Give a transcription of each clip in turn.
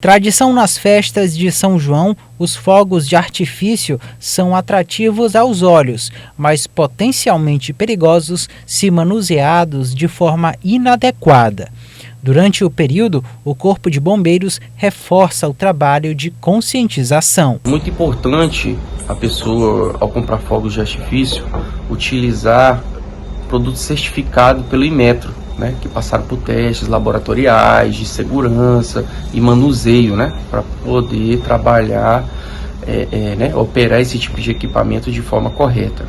Tradição nas festas de São João, os fogos de artifício são atrativos aos olhos, mas potencialmente perigosos se manuseados de forma inadequada. Durante o período, o Corpo de Bombeiros reforça o trabalho de conscientização. Muito importante a pessoa, ao comprar fogos de artifício, utilizar produto certificado pelo Inmetro, né, que passaram por testes laboratoriais de segurança e manuseio, né, para poder trabalhar, operar esse tipo de equipamento de forma correta.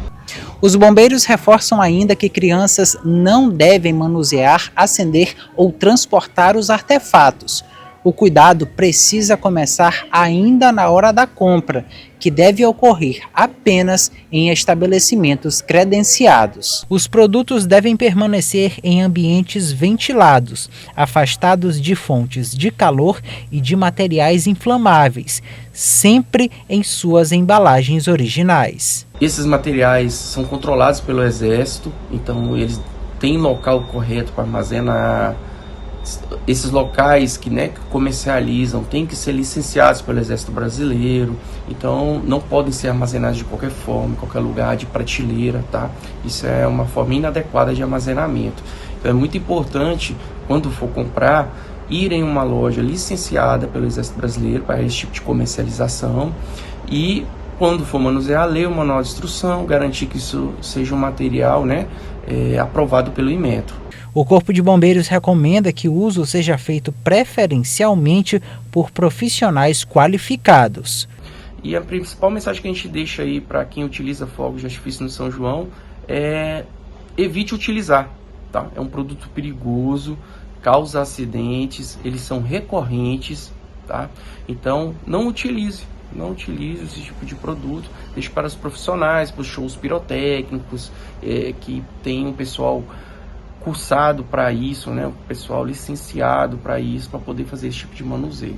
Os bombeiros reforçam ainda que crianças não devem manusear, acender ou transportar os artefatos. O cuidado precisa começar ainda na hora da compra, que deve ocorrer apenas em estabelecimentos credenciados. Os produtos devem permanecer em ambientes ventilados, afastados de fontes de calor e de materiais inflamáveis, sempre em suas embalagens originais. Esses materiais são controlados pelo Exército, então eles têm local correto para armazenar. Esses locais que comercializam têm que ser licenciados pelo Exército Brasileiro, então não podem ser armazenados de qualquer forma, em qualquer lugar, de prateleira, tá? Isso é uma forma inadequada de armazenamento. Então é muito importante, quando for comprar, ir em uma loja licenciada pelo Exército Brasileiro para esse tipo de comercialização e, quando for manusear, ler o manual de instrução, garantir que isso seja um material aprovado pelo Inmetro. O Corpo de Bombeiros recomenda que o uso seja feito preferencialmente por profissionais qualificados. E a principal mensagem que a gente deixa aí para quem utiliza fogos de artifício no São João é: evite utilizar, tá? É um produto perigoso, causa acidentes, eles são recorrentes, tá? Então não utilize esse tipo de produto, deixe para os profissionais, para os shows pirotécnicos, que tem um pessoal cursado para isso, né? O pessoal licenciado para isso, para poder fazer esse tipo de manuseio.